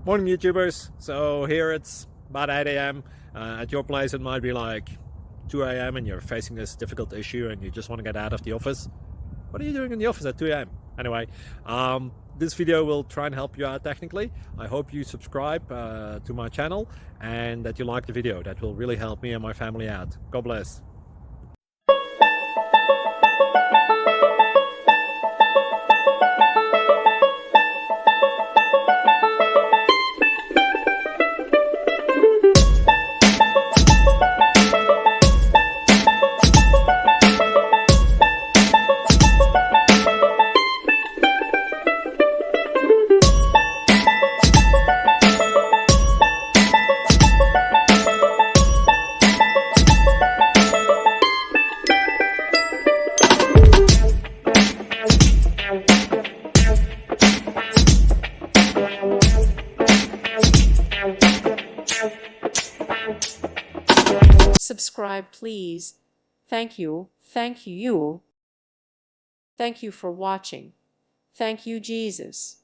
Morning YouTubers. So here it's about 8 a.m. At your place it might be like 2 a.m. and you're facing this difficult issue and you just want to get out of the office. What are you doing in the office at 2 a.m.? Anyway, this video will try and help you out technically. I hope you subscribe to my channel and that you like the video. That will really help me and my family out. God bless. Subscribe, please. Thank you. Thank you. Thank you for watching. Thank you, Jesus.